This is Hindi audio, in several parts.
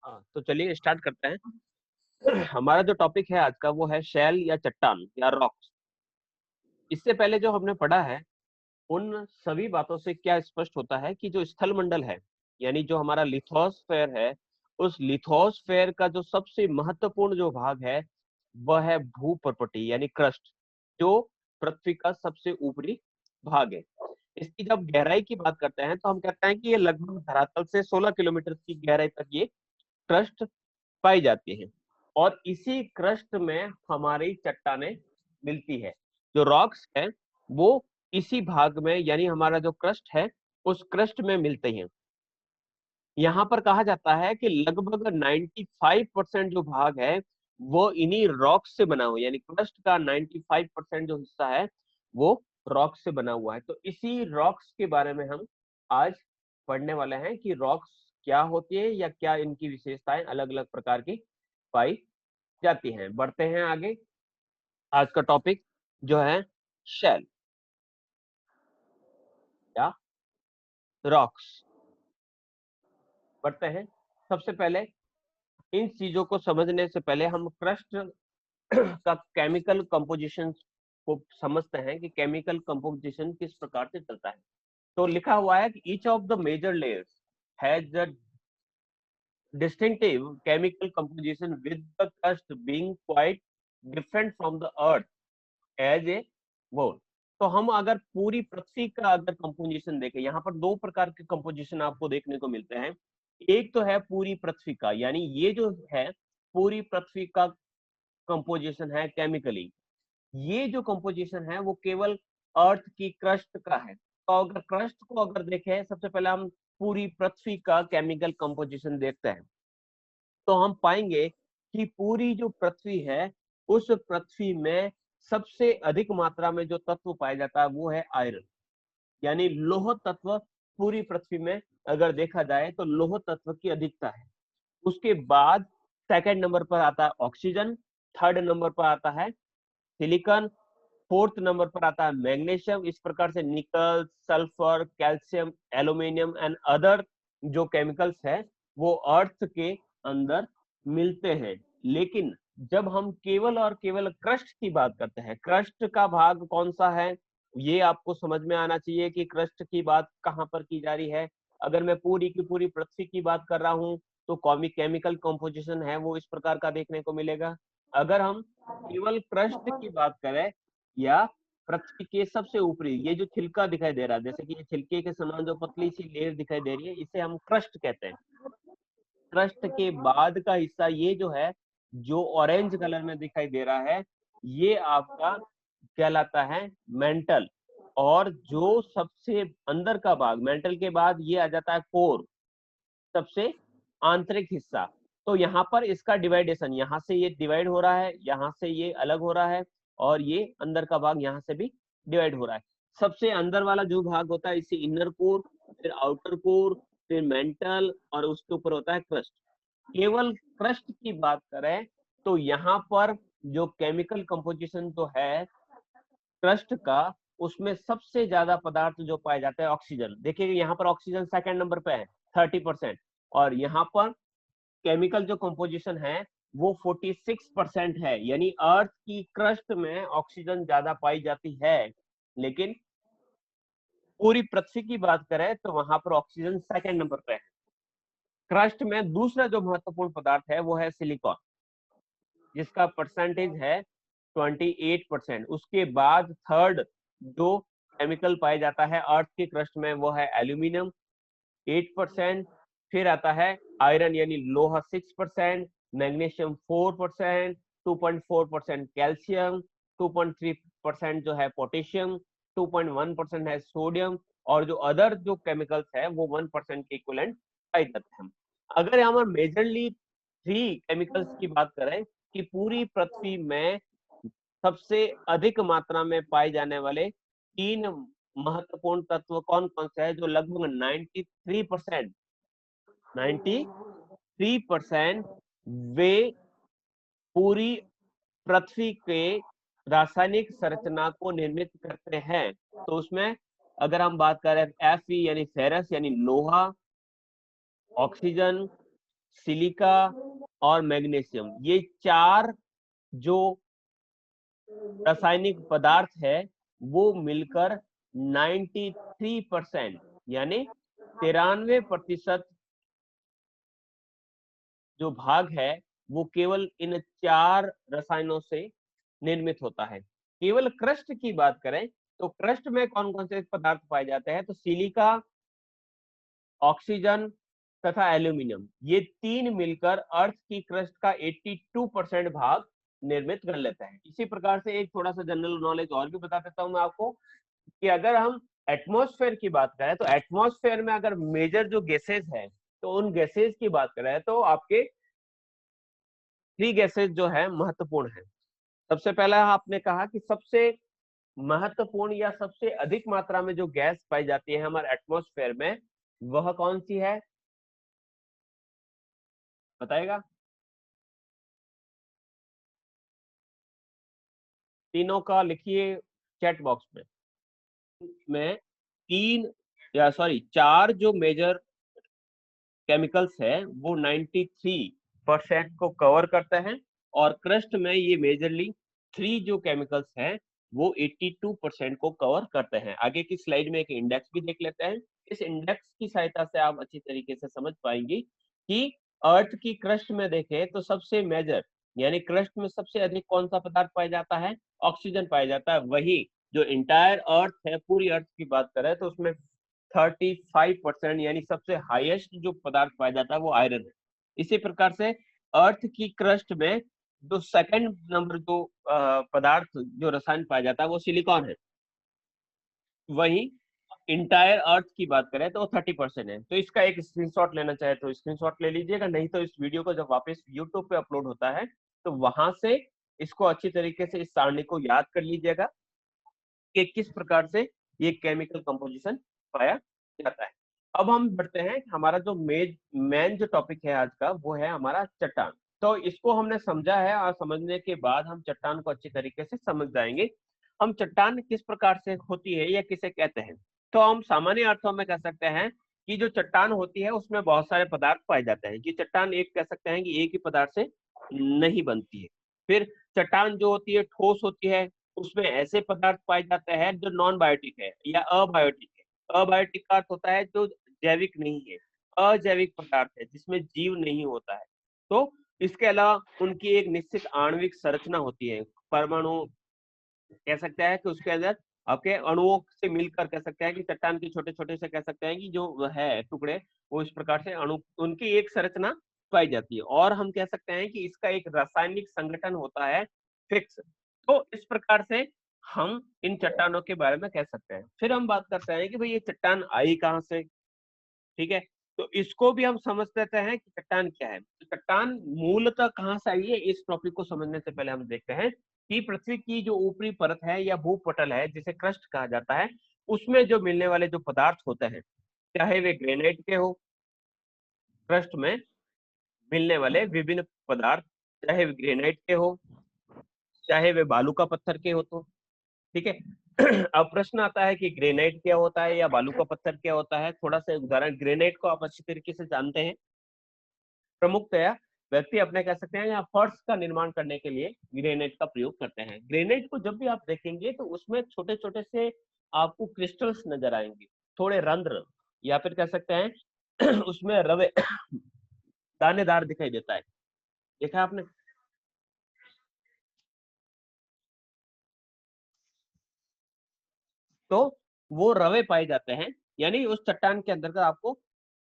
हाँ, तो चलिए स्टार्ट करते हैं। हमारा जो टॉपिक है आज का वो है शैल या चट्टान या रॉक्स। इससे पहले जो हमने पढ़ा है उन सभी बातों से क्या स्पष्ट होता है कि जो स्थल मंडल है यानी जो हमारा लिथोस्फेयर है, उस लिथोस्फेयर का जो सबसे महत्वपूर्ण जो भाग है वह है भूपर्पटी यानी क्रस्ट, जो पृथ्वी का सबसे ऊपरी भाग है। इसकी जब गहराई की बात करते हैं तो हम कहते हैं कि ये लगभग धरातल से 16 किलोमीटर की गहराई तक ये क्रस्ट पाई जाती है और इसी क्रस्ट में हमारी चट्टानें मिलती है। जो रॉक्स है वो इसी भाग में यानी हमारा जो क्रस्ट है उस क्रस्ट में मिलते हैं। यहाँ पर कहा जाता है कि लगभग 95% जो भाग है वो इन्हीं रॉक्स से बना हुआ है, यानी क्रस्ट का 95% जो हिस्सा है वो रॉक्स से बना हुआ है। तो इसी रॉक्स के बारे में हम आज पढ़ने वाले हैं कि रॉक्स क्या होती है या क्या इनकी विशेषताएं अलग अलग प्रकार की पाई जाती हैं। बढ़ते हैं आगे। आज का टॉपिक जो है शेल या रॉक्स। बढ़ते हैं। सबसे पहले इन चीजों को समझने से पहले हम क्रस्ट का केमिकल कंपोजिशन को समझते हैं कि केमिकल कंपोजिशन किस प्रकार से चलता है। तो लिखा हुआ है कि each of the major layers has the distinctive chemical composition with the crust being quite different from the earth as a whole। तो हम अगर पूरी पृथ्वी का अगर कंपोजिशन देखें, यहाँ पर दो प्रकार के कंपोजिशन आपको देखने को मिलते हैं। एक तो है पूरी पृथ्वी का, यानी ये जो है पूरी पृथ्वी का कंपोजिशन है केमिकली। ये जो कंपोजिशन है वो केवल अर्थ की क्रस्ट का है। तो अगर क्रस्ट को अगर देखें, सबसे पहले हम पूरी पृथ्वी का केमिकल कंपोजिशन देखते हैं तो हम पाएंगे कि पूरी जो पृथ्वी है उस पृथ्वी में सबसे अधिक मात्रा में जो तत्व पाया जाता है वो है आयरन, यानी लौह तत्व। पूरी पृथ्वी में अगर देखा जाए तो लौह तत्व की अधिकता है। उसके बाद सेकंड नंबर पर आता है ऑक्सीजन, थर्ड नंबर पर आता है सिलिकॉन, फोर्थ नंबर पर आता है मैग्नीशियम। इस प्रकार से निकल, sulphur, calcium, aluminium and other जो केमिकल्स है वो अर्थ के अंदर मिलते हैं। लेकिन जब हम केवल और केवल क्रस्ट की बात करते हैं, क्रस्ट का भाग कौन सा है ये आपको समझ में आना चाहिए कि क्रस्ट की बात कहाँ पर की जा रही है। अगर मैं पूरी की पूरी पृथ्वी की बात कर रहा हूँ तो केमिकल कंपोजिशन है वो इस प्रकार का देखने को मिलेगा। अगर हम केवल क्रस्ट की बात करें या पृथ्वी के सबसे ऊपरी ये जो छिलका दिखाई दे रहा है, जैसे कि ये छिलके के समान जो पतली सी लेयर दिखाई दे रही है, इसे हम क्रस्ट कहते हैं। क्रस्ट के बाद का हिस्सा ये जो है, जो ऑरेंज कलर में दिखाई दे रहा है, ये आपका कहलाता है मेंटल। और जो सबसे अंदर का भाग मेंटल के बाद ये आ जाता है कोर, सबसे आंतरिक हिस्सा। तो यहाँ पर इसका डिवाइडेशन, यहाँ से ये डिवाइड हो रहा है, यहाँ से ये अलग हो रहा है और ये अंदर का भाग यहाँ से भी डिवाइड हो रहा है। सबसे अंदर वाला जो भाग होता है इसे इनर कोर, फिर आउटर कोर, फिर मेंटल और उसके ऊपर होता है क्रस्ट। केवल क्रस्ट की बात करें तो यहाँ पर जो केमिकल कंपोजिशन तो है क्रस्ट का, उसमें सबसे ज्यादा पदार्थ जो पाए जाते हैं ऑक्सीजन। देखिए यहाँ पर ऑक्सीजन सेकंड नंबर पे है 30%, और यहाँ पर केमिकल जो कंपोजिशन है वो 46% है, यानी अर्थ की क्रस्ट में ऑक्सीजन ज्यादा पाई जाती है। लेकिन पूरी पृथ्वी की बात करें तो वहां पर ऑक्सीजन सेकंड नंबर पे है। क्रस्ट में दूसरा जो महत्वपूर्ण पदार्थ है वो है सिलिकॉन, जिसका परसेंटेज है 28%। उसके बाद थर्ड जो केमिकल पाया जाता है अर्थ की क्रस्ट में वो है एल्यूमिनियम 8%। फिर आता है आयरन यानी लोहा 6%, मैग्नीशियम 4%, 2.4% कैल्शियम, 2.3% जो है पोटेशियम, 2.1% है सोडियम, और जो अदर जो केमिकल्स है वो 1% के इक्विवेलेंट पाए जाते हैं। अगर हम मेजरली थ्री केमिकल्स की बात करें कि पूरी पृथ्वी में सबसे अधिक मात्रा में पाए जाने वाले तीन महत्वपूर्ण तत्व कौन कौन से है, जो लगभग 93% वे पूरी पृथ्वी के रासायनिक संरचना को निर्मित करते हैं। तो उसमें अगर हम बात करें Fe यानी फेरस यानी लोहा, ऑक्सीजन, सिलिका और मैग्नीशियम, ये चार जो रासायनिक पदार्थ है वो मिलकर 93% यानी 93% जो भाग है वो केवल इन चार रसायनों से निर्मित होता है। केवल क्रस्ट की बात करें तो क्रस्ट में कौन कौन से पदार्थ पाए जाते हैं, तो सिलिका, ऑक्सीजन तथा एल्यूमिनियम, ये तीन मिलकर अर्थ की क्रस्ट का 82% भाग निर्मित कर लेते हैं। इसी प्रकार से एक थोड़ा सा जनरल नॉलेज और भी बता देता हूं मैं आपको कि अगर हम एटमॉस्फेयर की बात करें तो एटमॉस्फेयर में अगर मेजर जो गैसेज है तो उन गैसेज की बात करें तो आपके थ्री गैसेज जो है महत्वपूर्ण है। सबसे पहला आपने कहा कि सबसे महत्वपूर्ण या सबसे अधिक मात्रा में जो गैस पाई जाती है हमारे एटमॉस्फेयर में वह कौन सी है, बताएगा? तीनों का लिखिए चैट बॉक्स में तीन या सॉरी चार जो मेजर केमिकल्स है वो 93% को कवर करते हैं और क्रस्ट में ये मेजरली थ्री जो केमिकल्स हैं वो 82% को कवर करते हैं। आगे की स्लाइड में एक इंडेक्स भी देख लेते हैं। इस इंडेक्स की सहायता से आप अच्छी तरीके से समझ पाएंगे कि अर्थ की क्रस्ट में देखें तो सबसे मेजर यानी क्रस्ट में सबसे अधिक कौन सा पदार्थ पाया जाता है, ऑक्सीजन पाया जाता है। वही जो इंटायर अर्थ है, पूरी अर्थ की बात करें तो उसमें 35% यानी सबसे हाईएस्ट जो पदार्थ पाया जाता है वो आयरन है। इसी प्रकार से अर्थ की क्रस्ट में जो सेकंड नंबर जो पदार्थ जो रसायन पाया जाता है वो सिलिकॉन है। वही इंटायर अर्थ की बात करें तो 30% है। तो इसका एक स्क्रीनशॉट लेना चाहे तो स्क्रीनशॉट ले लीजिएगा, नहीं तो इस वीडियो को जब वापस यूट्यूब पे अपलोड होता है तो वहां से इसको अच्छी तरीके से इस सारणी को याद कर लीजिएगा कि किस प्रकार से ये केमिकल कंपोजिशन पाया जाता है। अब हम बढ़ते हैं, हमारा जो मेन जो टॉपिक है आज का वो है हमारा चट्टान। तो इसको हमने समझा है और समझने के बाद हम चट्टान को अच्छी तरीके से समझ जाएंगे। हम चट्टान किस प्रकार से होती है या किसे कहते हैं, तो हम सामान्य अर्थों में कह सकते हैं कि जो चट्टान होती है उसमें बहुत सारे पदार्थ पाए जाते हैं। ये चट्टान एक कह सकते हैं कि एक ही पदार्थ से नहीं बनती है। फिर चट्टान जो होती है ठोस होती है, उसमें ऐसे पदार्थ पाए जाते हैं जो नॉन बायोटिक है या अबायोटिक है। अबायोटिक का अर्थ होता है जो जैविक नहीं है, अजैविक पदार्थ है जिसमें जीव नहीं होता है। तो इसके अलावा उनकी एक निश्चित आणविक संरचना होती है, परमाणु कह सकते हैं कि उसके अंदर आपके अणुओं से मिलकर कह सकते हैं कि चट्टान के छोटे छोटे से कह सकते हैं कि जो है टुकड़े वो इस प्रकार से अणु उनकी एक संरचना पाई जाती है। और हम कह सकते हैं कि इसका एक रासायनिक संगठन होता है फिक्स। तो इस प्रकार से हम इन चट्टानों के बारे में कह सकते हैं। फिर हम बात करते हैं कि भाई ये चट्टान आई कहाँ से, ठीक है? तो इसको भी हम समझ लेते हैं कि चट्टान क्या है। तो चट्टान मूलतः कहाँ से आई है, इस टॉपिक को समझने से पहले हम देखते हैं कि पृथ्वी की जो ऊपरी परत है या भूपटल है जिसे क्रस्ट कहा जाता है, उसमें जो मिलने वाले जो पदार्थ होते हैं, चाहे वे ग्रेनाइट के हो, क्रस्ट में मिलने वाले विभिन्न पदार्थ चाहे वे ग्रेनाइट के हो चाहे वे बालू का पत्थर के हो, तो ठीक है। अब प्रश्न आता है कि ग्रेनाइट क्या होता है या बालू का पत्थर क्या होता है। थोड़ा सा उदाहरण, ग्रेनाइट को आप अच्छी तरीके से जानते हैं, प्रमुखतया व्यक्ति अपने कह सकते हैं या फर्श का निर्माण करने के लिए ग्रेनाइट का प्रयोग करते हैं। ग्रेनाइट को जब भी आप देखेंगे तो उसमें छोटे छोटे से आपको क्रिस्टल्स नजर आएंगे, थोड़े रंध्र, या फिर कह सकते हैं उसमें रवे दानेदार दिखाई देता है, देखा आपने? तो वो रवे पाए जाते हैं, यानी उस चट्टान के अंदर का आपको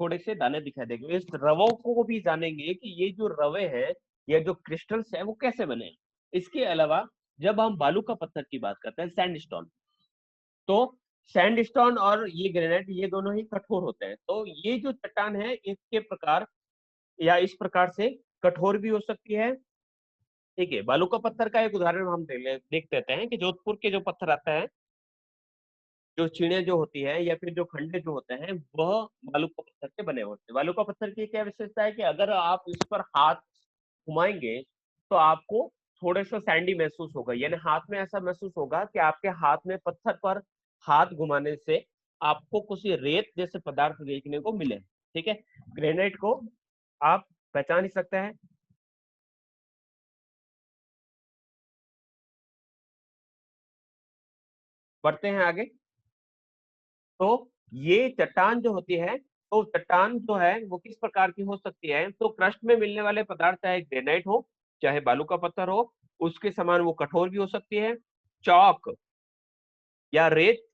थोड़े से दाने दिखाई देंगे। इस रवों को भी जानेंगे कि ये जो रवे हैं या जो क्रिस्टल्स है वो कैसे बने हैं। इसके अलावा जब हम बालू का पत्थर की बात करते हैं, सैंडस्टोन, तो सैंडस्टोन और ये ग्रेनाइट ये दोनों ही कठोर होते हैं। तो ये जो चट्टान है इसके प्रकार या इस प्रकार से कठोर भी हो सकती है, ठीक है। बालू का पत्थर का एक उदाहरण हम देख लेते हैं कि जोधपुर के जो पत्थर आते हैं, जो चीणे जो होती है या फिर जो खंडे जो होते हैं वह बालू का पत्थर के बने होते हैं। बालू का पत्थर की क्या विशेषता है कि अगर आप इस पर हाथ घुमाएंगे तो आपको थोड़े सा सैंडी महसूस होगा, यानी हाथ में ऐसा महसूस होगा कि आपके हाथ में पत्थर पर हाथ घुमाने से आपको कुछ रेत जैसे पदार्थ देखने को मिले, ठीक है। ग्रेनाइट को आप पहचान ही सकते हैं। बढ़ते हैं आगे। तो ये चट्टान जो होती है, तो चट्टान जो है वो किस प्रकार की हो सकती है, तो क्रस्ट में मिलने वाले पदार्थ चाहे ग्रेनाइट हो चाहे बालू का पत्थर हो, उसके समान वो कठोर भी हो सकती है। चौक या रेत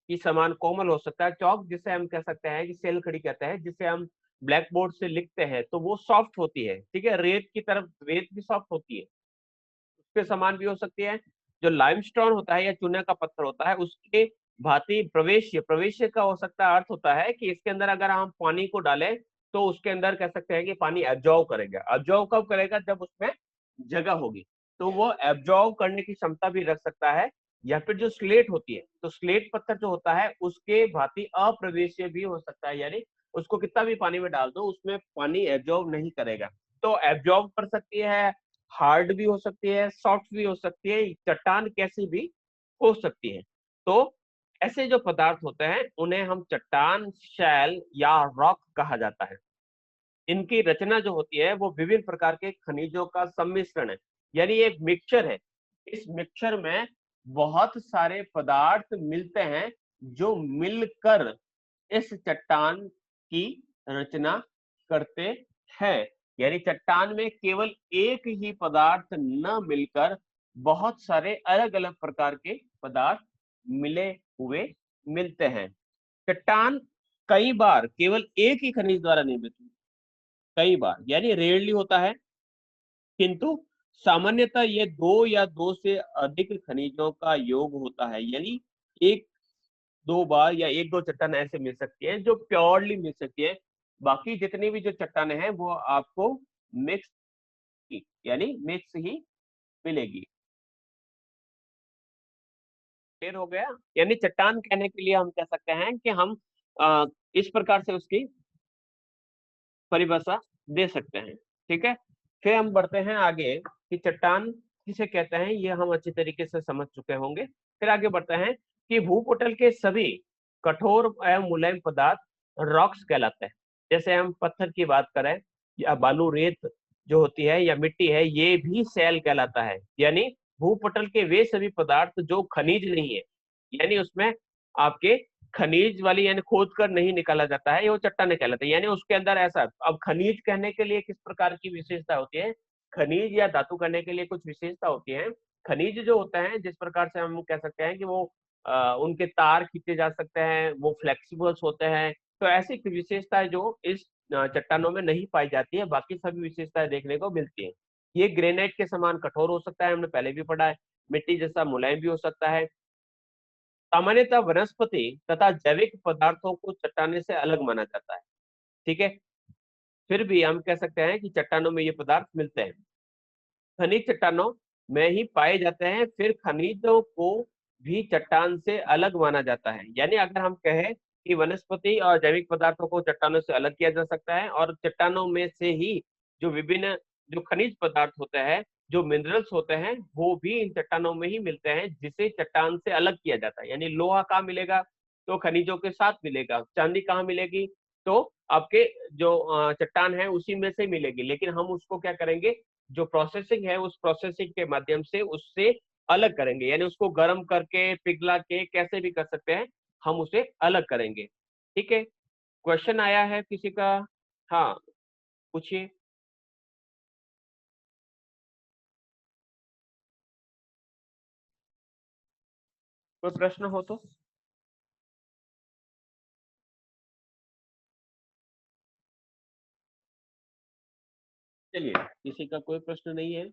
की समान कोमल हो सकता है। चौक जिसे हम कह सकते हैं कि सेल खड़ी कहते हैं, जिसे हम ब्लैक बोर्ड से लिखते हैं तो वो सॉफ्ट होती है, ठीक है। रेत की तरफ रेत भी सॉफ्ट होती है, उसके समान भी हो सकती है। जो लाइमस्टोन होता है या चूने का पत्थर होता है, उसके भांति प्रवेश्य, प्रवेश्य का हो सकता है अर्थ होता है कि इसके अंदर अगर हम पानी को डालें तो उसके अंदर कह सकते हैं कि पानी एब्जॉर्व करेगा। एब्जॉर्व कब करेगा, जब उसमें जगह होगी, तो वो एब्जॉर्व करने की क्षमता भी रख सकता है। या फिर जो स्लेट होती है, तो स्लेट पत्थर जो होता है उसके भांति अप्रवेश्य भी हो सकता है, यानी उसको कितना भी पानी में डाल दो उसमें पानी एब्जॉर्व नहीं करेगा। तो एब्जॉर्व कर सकती है, हार्ड भी हो सकती है, सॉफ्ट भी हो सकती है, चट्टान कैसी भी हो सकती है। तो ऐसे जो पदार्थ होते हैं उन्हें हम चट्टान, शैल या रॉक कहा जाता है। इनकी रचना जो होती है वो विभिन्न प्रकार के खनिजों का सम्मिश्रण है, यानी एक मिक्सचर है। इस मिक्सचर में बहुत सारे पदार्थ मिलते हैं जो मिलकर इस चट्टान की रचना करते हैं। यानी चट्टान में केवल एक ही पदार्थ न मिलकर बहुत सारे अलग अलग प्रकार के पदार्थ मिले हुए मिलते हैं। चट्टान कई बार केवल एक ही खनिज द्वारा निर्मित, कई बार यानी रेयरली होता है, किंतु सामान्यतः ये दो या दो से अधिक खनिजों का योग होता है। यानी एक दो बार या एक दो चट्टान ऐसे मिल सकती हैं जो प्योरली मिल सकती है। बाकी जितनी भी जो चट्टाने हैं वो आपको मिक्स, यानी मिक्स ही मिलेगी। क्लियर हो गया। यानी चट्टान कहने के लिए हम कह सकते हैं कि हम इस प्रकार से उसकी परिभाषा दे सकते हैं, ठीक है। फिर हम बढ़ते हैं आगे कि चट्टान किसे कहते हैं, ये हम अच्छी तरीके से समझ चुके होंगे। फिर आगे बढ़ते हैं कि भूपटल के सभी कठोर एवं मुलायम पदार्थ रॉक्स कहलाते हैं। जैसे हम पत्थर की बात करें या बालू रेत जो होती है या मिट्टी है, ये भी सैल कहलाता है। यानी भूपटल के वे सभी पदार्थ जो खनिज नहीं है, यानी उसमें आपके खनिज वाली यानी खोद कर नहीं निकाला जाता है, ये वो चट्टाने कहलाते हैं। यानी उसके अंदर ऐसा, अब खनिज कहने के लिए किस प्रकार की विशेषता होती है, खनिज या धातु कहने के लिए कुछ विशेषता होती है। खनिज जो होते हैं जिस प्रकार से हम कह सकते हैं कि वो उनके तार खींचे जा सकते हैं, वो फ्लेक्सिबल्स होते हैं। तो ऐसी विशेषताएं जो इस चट्टानों में नहीं पाई जाती है, बाकी सभी विशेषताएं देखने को मिलती है। ये ग्रेनाइट के समान कठोर हो सकता है, हमने पहले भी पढ़ा है। मिट्टी जैसा मुलायम भी हो सकता है। सामान्यतः वनस्पति तथा जैविक पदार्थों को चट्टाने से अलग माना जाता है, ठीक है। फिर भी हम कह सकते हैं कि चट्टानों में ये पदार्थ मिलते हैं, खनिज चट्टानों में ही पाए जाते हैं। फिर खनिजों को भी चट्टान से अलग माना जाता है। यानी अगर हम कहें कि वनस्पति और जैविक पदार्थों को चट्टानों से अलग किया जा सकता है, और चट्टानों में से ही जो विभिन्न जो खनिज पदार्थ होते हैं, जो मिनरल्स होते हैं, वो भी इन चट्टानों में ही मिलते हैं, जिसे चट्टान से अलग किया जाता है। यानी लोहा कहाँ मिलेगा, तो खनिजों के साथ मिलेगा। चांदी कहाँ मिलेगी, तो आपके जो चट्टान है उसी में से मिलेगी, लेकिन हम उसको क्या करेंगे, जो प्रोसेसिंग है उस प्रोसेसिंग के माध्यम से उससे अलग करेंगे। यानी उसको गर्म करके पिघला के कैसे भी कर सकते हैं, हम उसे अलग करेंगे, ठीक है। क्वेश्चन आया है किसी का? हाँ, पूछिए। कोई प्रश्न हो तो? चलिए, किसी का कोई प्रश्न नहीं है